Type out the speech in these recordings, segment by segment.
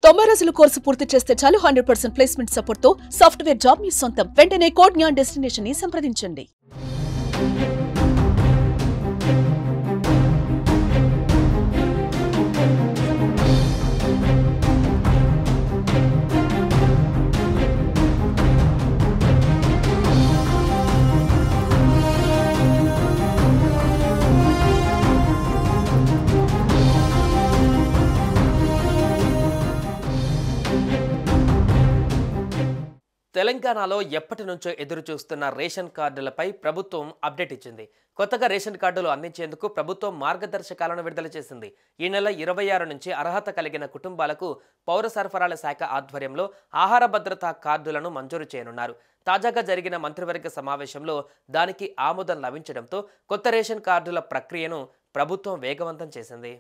90 రోజుల కోర్సు పూర్తి చేస్తే చాలు 100% ప్లేస్మెంట్ సపోర్ట్ తో సాఫ్ట్వేర్ జాబ్ మీ సొంతం. వెంటనే కోడ్ జ్ఞాన్ డెస్టినేషన్ ని సంప్రదించండి. తెలంగాణలో ఎప్పటి నుంచో ఎదురు చూస్తున్న రేషన్ కార్డులపై ప్రభుత్వం అప్డేట్ ఇచ్చింది. కొత్తగా రేషన్ కార్డులు అందించేందుకు ప్రభుత్వం మార్గదర్శకాలను విడుదల చేసింది. ఈ నెల 26 నుంచి అర్హత కలిగిన కుటుంబాలకు పౌర సరఫరాల శాఖ ఆధ్వర్యంలో ఆహార భద్రతా కార్డులను మంజూరు చేయనున్నారు. తాజాగా జరిగిన మంత్రివర్గ సమావేశంలో దానికి ఆమోదం లభించడంతో కొత్త రేషన్ కార్డుల ప్రక్రియను ప్రభుత్వం వేగవంతం చేసింది.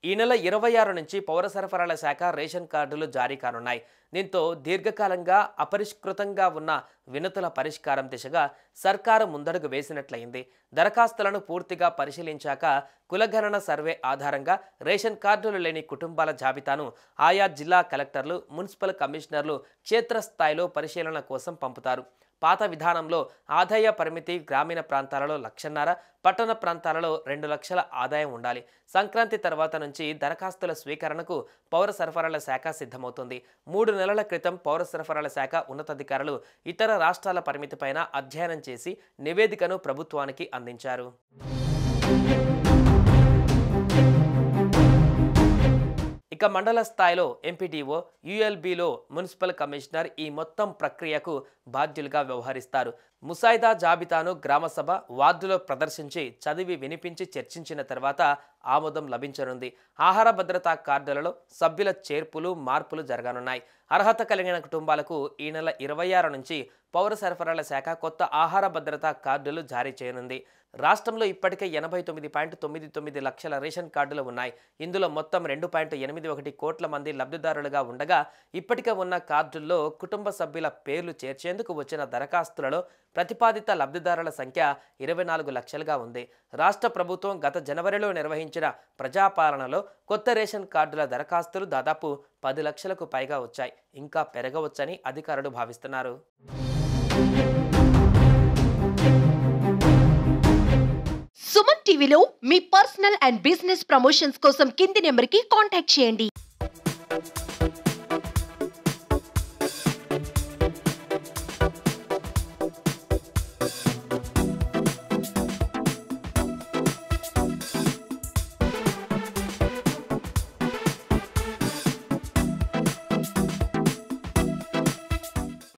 ఈ నెల 26 నుంచి పౌర సరఫరాల శాఖ రేషన్ కార్డులు జారీ కానున్నాయి. దీంతో దీర్ఘకాలంగా అపరిష్కృతంగా ఉన్న వినతుల పరిష్కారం దిశగా సర్కారు ముందడుగు వేసినట్లయింది. దరఖాస్తులను పూర్తిగా పరిశీలించాక కులగణన సర్వే ఆధారంగా రేషన్ కార్డులు లేని కుటుంబాల జాబితాను ఆయా జిల్లా కలెక్టర్లు, మున్సిపల్ కమిషనర్లు క్షేత్రస్థాయిలో పరిశీలన కోసం పంపుతారు. పాత విధానంలో ఆదాయ పరిమితి గ్రామీణ ప్రాంతాలలో 1,50,000, పట్టణ ప్రాంతాలలో 2 లక్షల ఆదాయం ఉండాలి. సంక్రాంతి తర్వాత నుంచి దరఖాస్తుల స్వీకరణకు పౌర సరఫరాల శాఖ సిద్ధమవుతుంది. 3 నెలల క్రితం పౌర సరఫరాల శాఖ ఉన్నతాధికారులు ఇతర రాష్ట్రాల పరిమితిపైన అధ్యయనం చేసి నివేదికను ప్రభుత్వానికి అందించారు. ఇక మండల స్థాయిలో ఎంపీడీఓ, యూఎల్బీలో మున్సిపల్ కమిషనర్ ఈ మొత్తం ప్రక్రియకు బాధ్యులుగా వ్యవహరిస్తారు. ముసాయిదా జాబితాను గ్రామసభ, వార్డులో ప్రదర్శించి చదివి వినిపించి చర్చించిన తర్వాత ఆమోదం లభించనుంది. ఆహార భద్రతా కార్డులలో సభ్యుల చేర్పులు, మార్పులు జరగనున్నాయి. అర్హత కలిగిన కుటుంబాలకు ఈ నెల 26 నుంచి పౌర సరఫరాల శాఖ కొత్త ఆహార భద్రతా కార్డులు జారీ చేయనుంది. రాష్ట్రంలో ఇప్పటికే 89.99 లక్షల రేషన్ కార్డులు ఉన్నాయి. ఇందులో మొత్తం 2.81 కోట్ల మంది లబ్ధిదారులుగా ఉండగా ఇప్పటికే ఉన్న కార్డుల్లో కుటుంబ సభ్యుల పేర్లు చేర్చేందుకు వచ్చిన దరఖాస్తులలో ప్రతిపాదిత లబ్ధిదారుల సంఖ్య 24 లక్షలుగా ఉంది. రాష్ట్ర ప్రభుత్వం గత జనవరిలో నిర్వహించిన ప్రజాపాలనలో కొత్త రేషన్ కార్డుల దరఖాస్తులు దాదాపు 10 లక్షలకు పైగా వచ్చాయి. ఇంకా పెరగవచ్చని అధికారులు భావిస్తున్నారు. సుమన్ టీవీలో మీ పర్సనల్ అండ్ బిజినెస్ ప్రమోషన్స్ కోసం కింది నెంబర్కి కాంటాక్ట్ చేయండి.